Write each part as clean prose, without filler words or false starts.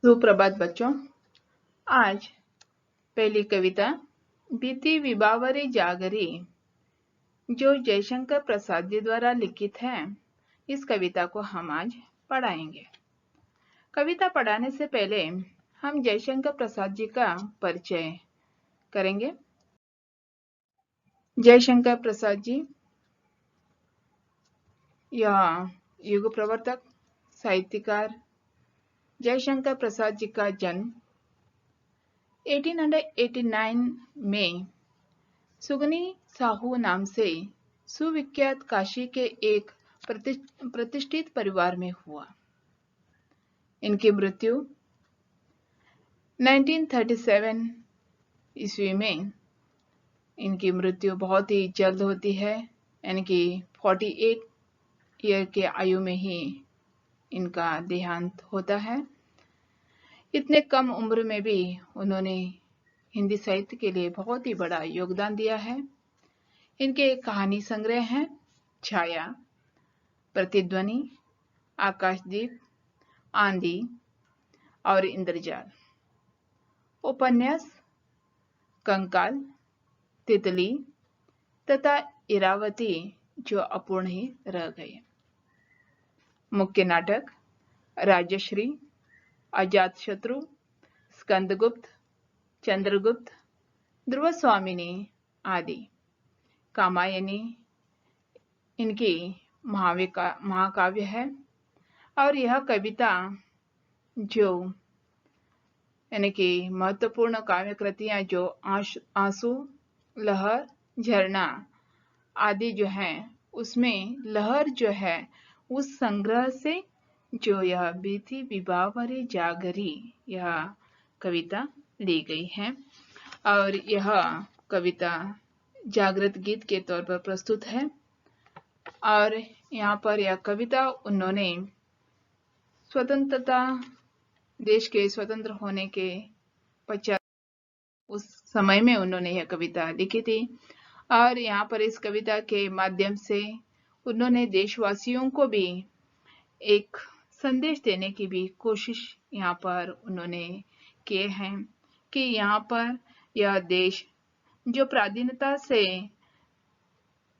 सुप्रभात बच्चों। आज पहली कविता बीती विबावरी जागरी जो जयशंकर प्रसाद जी द्वारा लिखित है, इस कविता को हम आज पढ़ाएंगे। कविता पढ़ाने से पहले हम जयशंकर प्रसाद जी का परिचय करेंगे। जयशंकर प्रसाद जी यह युग प्रवर्तक, साहित्यकार जयशंकर प्रसाद जी का जन्म 1889 में सुगनी साहू नाम से सुविख्यात काशी के एक प्रतिष्ठित परिवार में हुआ। इनकी मृत्यु 1937 ईस्वी में इनकी मृत्यु बहुत ही जल्द होती है, यानी कि 48 ईयर के आयु में ही इनका देहांत होता है। इतने कम उम्र में भी उन्होंने हिंदी साहित्य के लिए बहुत ही बड़ा योगदान दिया है। इनके कहानी संग्रह हैं छाया, प्रतिध्वनि, आकाशदीप, आंधी और इंद्रजाल। उपन्यास कंकाल, तितली तथा इरावती जो अपूर्ण ही रह गए। मुख्य नाटक राजश्री, अजातशत्रु, स्कंदगुप्त, चंद्रगुप्त, ध्रुवस्वामिनी आदि। कामायनी इनकी महाकाव्य है और यह कविता जो यानी कि महत्वपूर्ण काव्य कृतियां जो आंसू, लहर, झरना आदि जो है, उसमें लहर जो है उस संग्रह से जो यह बीती विबावरी जागरी यह कविता ली गई है। और यह कविता जागृत गीत के तौर पर प्रस्तुत है। और यहाँ पर यह कविता उन्होंने स्वतंत्रता, देश के स्वतंत्र होने के पश्चात उस समय में उन्होंने यह कविता लिखी थी। और यहाँ पर इस कविता के माध्यम से उन्होंने देशवासियों को भी एक संदेश देने की भी कोशिश यहाँ पर उन्होंने किए हैं कि यहाँ पर यह देश जो पराधीनता से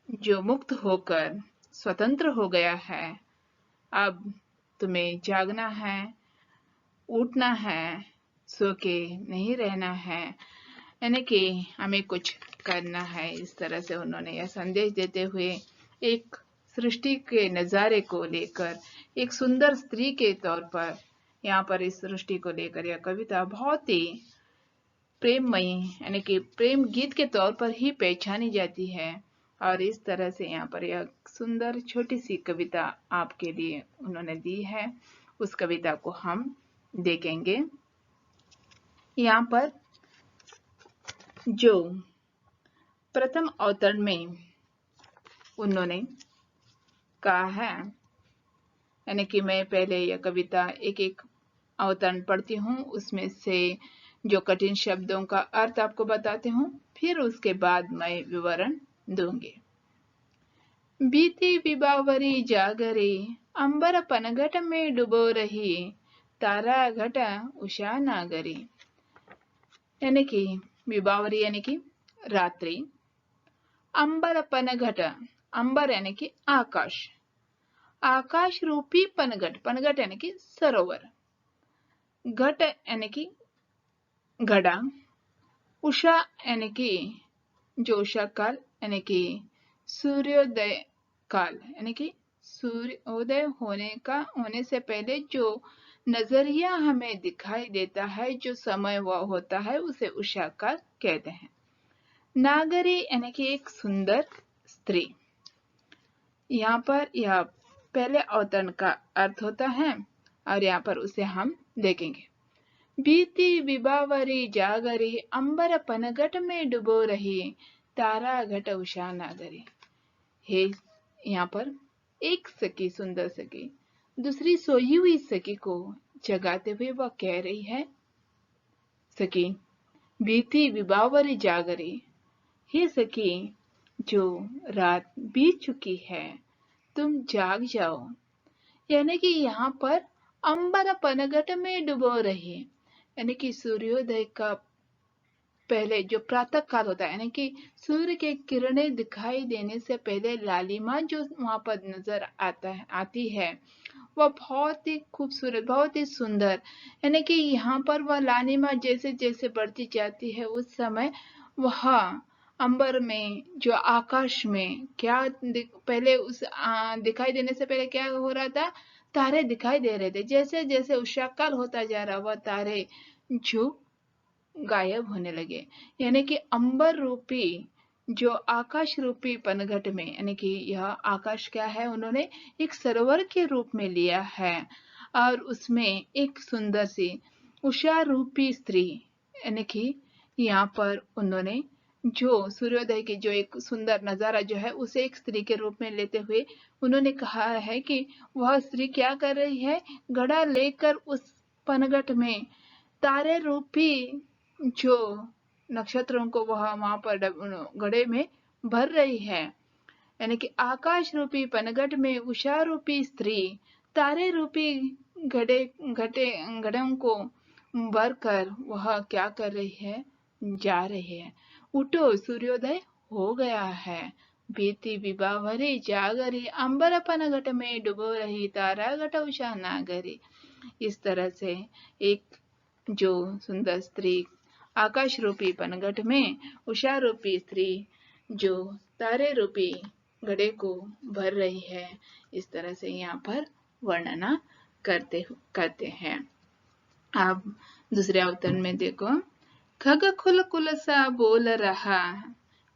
जो मुक्त होकर स्वतंत्र हो गया है, अब तुम्हें जागना है, उठना है, सो के नहीं रहना है, यानी कि हमें कुछ करना है। इस तरह से उन्होंने यह संदेश देते हुए एक सृष्टि के नजारे को लेकर, एक सुंदर स्त्री के तौर पर यहाँ पर इस सृष्टि को लेकर यह कविता बहुत ही प्रेममयी, यानी कि प्रेम गीत के तौर पर ही पहचानी जाती है। और इस तरह से यहाँ पर यह सुंदर छोटी सी कविता आपके लिए उन्होंने दी है। उस कविता को हम देखेंगे। यहाँ पर जो प्रथम अवतरण में उन्होंने कहा है, यानी कि मैं पहले यह कविता एक एक अवतरण पढ़ती हूँ, उसमें से जो कठिन शब्दों का अर्थ आपको बताती हूँ, फिर उसके बाद मैं विवरण दूंगी। बीती विबावरी जागरी अंबर पनघट में डुबो रही, तारा घट उषा नागरी। यानी कि विबावरी यानी कि रात्रि, अंबर पनघट, अंबर यानी कि आकाश, आकाश रूपी पनघट, पनघट यानी कि सरोवर, घट यानी कि घड़ा, उषा यानी कि जो उषा काल यानी कि सूर्योदय काल, यानी कि सूर्योदय होने से पहले जो नजरिया हमें दिखाई देता है, जो समय वह होता है, उसे उषा काल कहते हैं। नागरी यानी कि एक सुंदर स्त्री। यहाँ पर यह पहले अवतरण का अर्थ होता है और यहाँ पर उसे हम देखेंगे। बीती विबावरी जागरी अंबर पनघट में डुबो रही, तारा घट उषा नागरी। हे, यहाँ पर एक सखी, सुंदर सखी दूसरी सोई हुई सखी को जगाते हुए वह कह रही है, सखी बीती विबावरी जागरी, हे सखी जो रात बीत चुकी है तुम जाग जाओ। यानी कि यहाँ पर अंबर पनघट में डुबो रही, यानी कि सूर्योदय का पहले जो प्रातः काल होता है, यानी कि सूर्य के किरणें दिखाई देने से पहले लालिमा जो वहां पर नजर आती है, वह बहुत ही खूबसूरत, बहुत ही सुंदर। यानी कि यहाँ पर वह लालिमा जैसे जैसे बढ़ती जाती है, उस समय वह अंबर में, जो आकाश में क्या पहले दिखाई देने से पहले क्या हो रहा था, तारे दिखाई दे रहे थे। जैसे जैसे उषाकाल होता जा रहा, वह तारे जो गायब होने लगे। यानी कि अंबर रूपी, जो आकाश रूपी पनघट में, यानी कि यह आकाश क्या है, उन्होंने एक सरोवर के रूप में लिया है, और उसमें एक सुंदर सी उषा रूपी स्त्री, यानी कि यहाँ पर उन्होंने जो सूर्योदय की जो एक सुंदर नजारा जो है, उसे एक स्त्री के रूप में लेते हुए उन्होंने कहा है कि वह स्त्री क्या कर रही है, घड़ा लेकर उस पनघट में तारे रूपी जो नक्षत्रों को वह वहां पर घड़े में भर रही है। यानी कि आकाश रूपी पनघट में उषा रूपी स्त्री तारे रूपी घड़े घटे घड़ों को भर कर वह क्या कर रही है, जा रही है। उठो सूर्योदय हो गया है, बीती विभा भरी जागरी, अंबर पनघट में डुबो रही, तारा घट उषा नागरी। इस तरह से एक जो सुंदर स्त्री आकाश रूपी पनघट में उषा रूपी स्त्री जो तारे रूपी घड़े को भर रही है, इस तरह से यहाँ पर वर्णना करते हैं। अब दूसरे अवतरण में देखो, खग खुल कुल सा बोल रहा,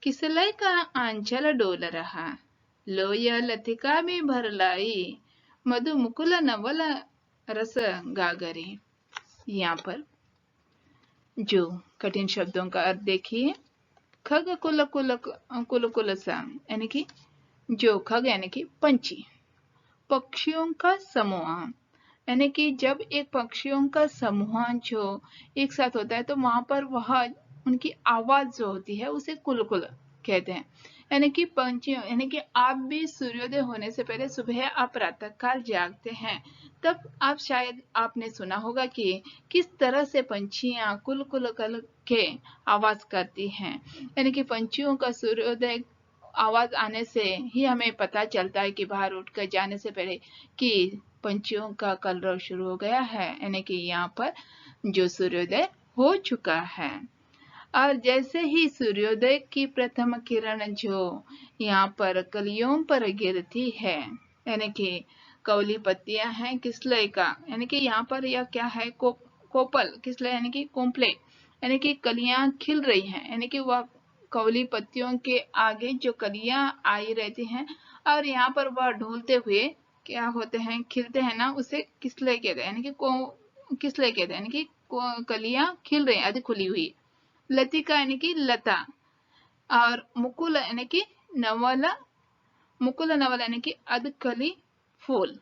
किसलय का आंचल डोल रहा, लोय लतिका में भर लाई, मधु मुकुल नवल रस गागरी। यहाँ पर जो कठिन शब्दों का अर्थ देखिए। खग कुल कुल कुल कुल सा, यानी कि जो खग यानी कि पंछी, पक्षियों का समूह, यानी कि जब एक पक्षियों का समूह जो एक साथ होता है, तो वहां पर वह उनकी आवाज जो होती है उसे कुलकुल कहते हैं। यानी कि पंछियों, यानी कि आप भी सूर्योदय होने से पहले सुबह आप प्रातः काल जागते हैं, तब आप शायद आपने सुना होगा कि किस तरह से पंछियां कुल कुल कुल के आवाज करती हैं। यानी कि पंछियों का सूर्योदय आवाज आने से ही हमें पता चलता है कि बाहर उठकर जाने से पहले कि पंछियों का कलरव शुरू हो गया है, यानी कि यहाँ पर जो सूर्योदय हो चुका है। और जैसे ही सूर्योदय की प्रथम किरण जो यहाँ पर कलियों पर गिरती है, यानी कि कौली पत्तियां हैं किसलय का, यानी कि यहाँ पर यह क्या है, कोपल किसलय यानी कि कोम्पले, यानी कि कलियां खिल रही हैं, यानी कि वह कौली पत्तियों के आगे जो कलियां आई रहती हैं, और यहाँ पर वह ढूलते हुए क्या होते हैं, खिलते हैं ना, उसे किसलय कहते हैं, यानी कि किसलय कहते हैं, यानी कि कलियां खिल रही, अधिक खुली हुई। लतिका यानी कि लता, और मुकुल यानी कि नवला, मुकुल नवल यानी कि अधकली फूल,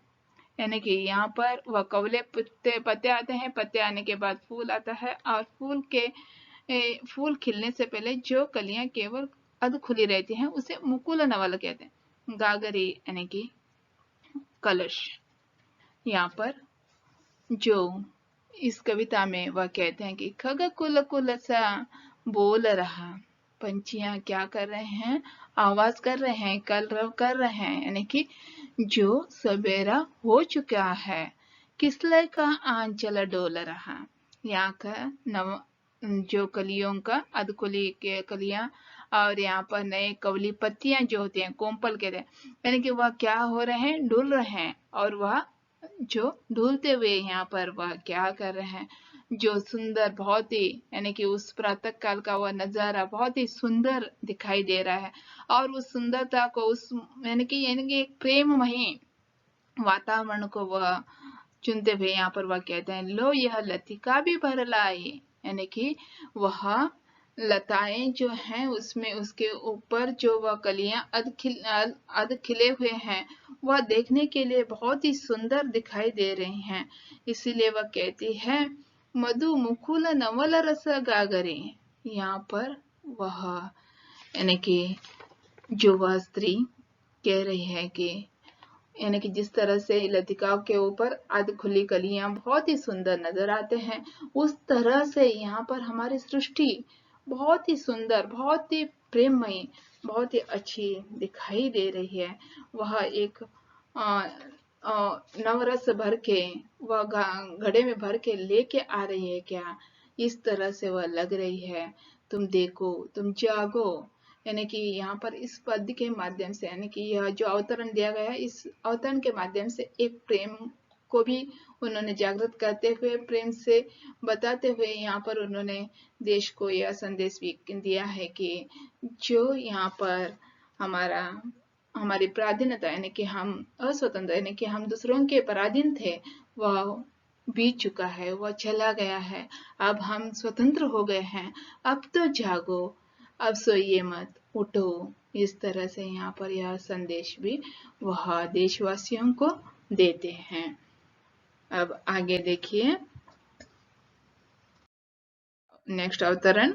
यानी कि यहाँ पर वह कवले पत्ते आते हैं, पत्ते आने के बाद फूल आता है, और फूल खिलने से पहले जो कलियां केवल अध खुली रहती हैं उसे मुकुल नवल कहते हैं। गागरी यानी कि कलश। यहाँ पर जो इस कविता में वह कहते हैं कि खग कुल कुल सा बोल रहा, पंछियां क्या कर रहे हैं, आवाज कर रहे हैं, कलरव कर रहे हैं, यानी कि जो सवेरा हो चुका है। किसलय का आंचल डोल रहा, यहाँ का नव जो कलियों का अधकुली के कलियां, और यहाँ पर नए कवली पत्तियां जो होती हैं, कोम्पल कहते हैं, यानी कि वह क्या हो रहे हैं, डुल रहे हैं, और वह जो ढूलते हुए यहाँ पर वह क्या कर रहे हैं, जो सुंदर, बहुत ही, यानी कि उस प्रातः काल का वह नजारा बहुत ही सुंदर दिखाई दे रहा है, और उस सुंदरता को, उस यानी कि एक प्रेममयी वातावरण को वह चुनते हुए यहाँ पर वह कहते हैं, लो यह लतिका भी भर लाई, यानी कि वह लताएं जो हैं उसमें उसके ऊपर जो वह कलियां अध खिले हुए हैं, वह देखने के लिए बहुत ही सुंदर दिखाई दे रही हैं। इसीलिए वह कहती है, मधु मुकुल नवल रस गागरे। यहाँ पर वह यानी कि जो वह स्त्री कह रही है कि यानी कि जिस तरह से लतिकाओं के ऊपर आधी खुली कलियां बहुत ही सुंदर नजर आते हैं, उस तरह से यहाँ पर हमारी सृष्टि बहुत ही सुंदर, बहुत ही प्रेममयी, बहुत ही अच्छी दिखाई दे रही है। वह एक नवरस भर के, वह घड़े में भर के लेके आ रही है क्या, इस तरह से वह लग रही है। तुम देखो, तुम जागो, यानी कि यहाँ पर इस पद के माध्यम से, यानी कि यह जो अवतरण दिया गया है, इस अवतरण के माध्यम से एक प्रेम को भी उन्होंने जागृत करते हुए, प्रेम से बताते हुए यहाँ पर उन्होंने देश को यह संदेश भी दिया है कि जो यहाँ पर हमारी पराधीनता, यानी कि हम अस्वतंत्र, यानी कि हम दूसरों के पराधीन थे, वह बीत चुका है, वह चला गया है। अब हम स्वतंत्र हो गए हैं। अब तो जागो, अब सोइए मत, उठो। इस तरह से यहाँ पर यह संदेश भी वह देशवासियों को देते हैं। अब आगे देखिए नेक्स्ट अवतरण।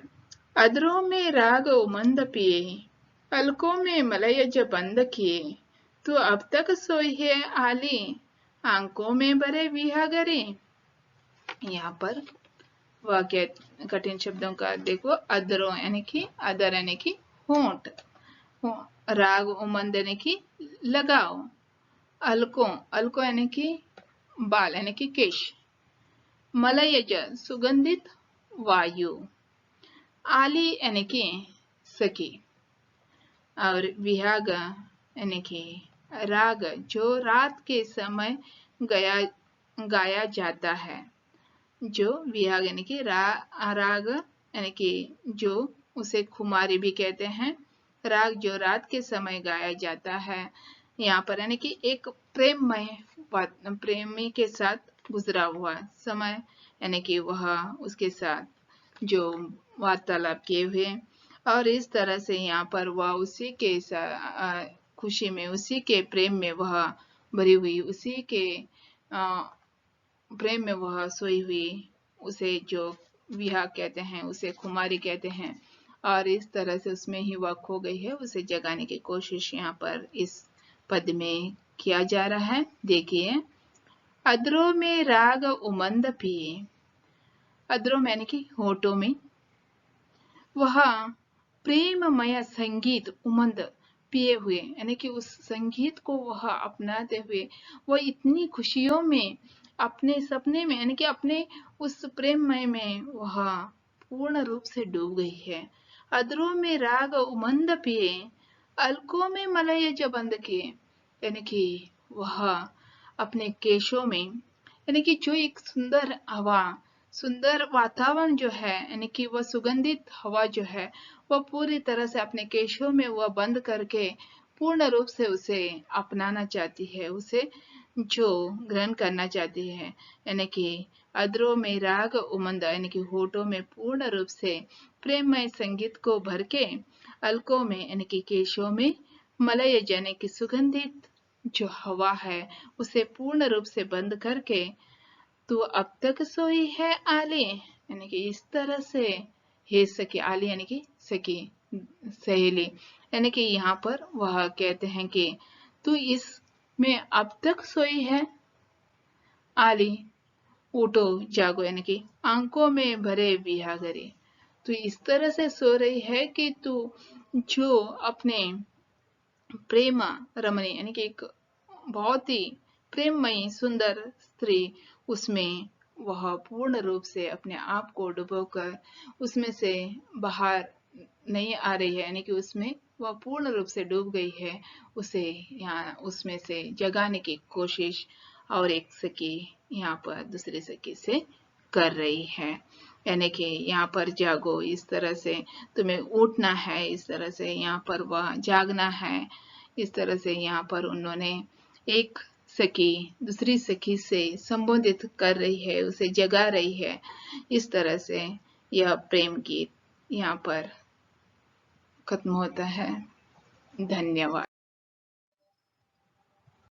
अदरों में राग उमंद पिए, अलकों में मलयज बंद किए, तू अब तक सोई है आली, आंकों में बरे विहागरे। यहाँ पर वह कठिन शब्दों का देखो, अदरों यानी कि अदर यानी कि होंठ, राग उमंद यानी कि लगाओ, अलको यानी कि बाल यानी कि केश, मलयज सुगंधित वायु, आली यानी कि सखी, और विहाग यानी कि राग जो रात के समय गाया जाता है। जो विहाग यानी कि राग यानी कि जो उसे खुमारी भी कहते हैं, राग जो रात के समय गाया जाता है। यहाँ पर यानी कि एक प्रेमी के साथ गुजरा हुआ समय, यानी कि वह उसके साथ जो वार्तालाप किए हुए, और इस तरह से यहाँ पर वह उसी के खुशी में, उसी के प्रेम में वह भरी हुई, उसी के प्रेम में वह सोई हुई, उसे जो विहाग कहते हैं, उसे खुमारी कहते हैं, और इस तरह से उसमें ही वह खो गई है। उसे जगाने की कोशिश यहाँ पर इस पद में किया जा रहा है। देखिए, अदरों में राग उमंद पिए, अदरों में यानी कि होठों में, वह प्रेममय संगीत उमंद पिए हुए, यानी कि उस संगीत को वह अपनाते हुए, वह इतनी खुशियों में, अपने सपने में, यानी कि अपने उस प्रेममय में वह पूर्ण रूप से डूब गई है। अदरों में राग उमंद पिए, अलकों में मलय जबंद किए, यानी कि वह अपने केशों में, यानी कि जो एक सुंदर हवा, सुंदर वातावरण जो है, यानी कि वह सुगंधित हवा जो है, वह पूरी तरह से अपने केशों में वह बंद करके पूर्ण रूप से उसे अपनाना चाहती है, उसे जो ग्रहण करना चाहती है। यानी कि अदरों में राग उमंद, यानी कि होठों में पूर्ण रूप से प्रेममय संगीत को भर के, अलकों में यानी कि केशों में, मलय यानी कि सुगंधित जो हवा है, उसे पूर्ण रूप से बंद करके, तू अब तक सोई है आली, यानी कि इस तरह से हे सखी, आली यानी कि सखी, सहेली, यानी कि यहाँ पर वह कहते हैं कि तू इसमें अब तक सोई है आली, उठो जागो, यानी कि आंखों में भरे विहागरे। तू इस तरह से सो रही है कि तू जो अपने प्रेम रमणी, यानी कि एक बहुत ही प्रेममयी सुंदर स्त्री, उसमें वह पूर्ण रूप से अपने आप को डुबोकर उसमें से बाहर नहीं आ रही है, यानी कि उसमें वह पूर्ण रूप से डूब गई है। उसे यहाँ उसमें से जगाने की कोशिश और एक सखी यहाँ पर दूसरे सखी से कर रही है, यानी कि यहाँ पर जागो, इस तरह से तुम्हें उठना है, इस तरह से यहाँ पर वह जागना है। इस तरह से यहाँ पर उन्होंने एक सखी दूसरी सखी से संबोधित कर रही है, उसे जगा रही है। इस तरह से यह प्रेम गीत यहाँ पर खत्म होता है। धन्यवाद।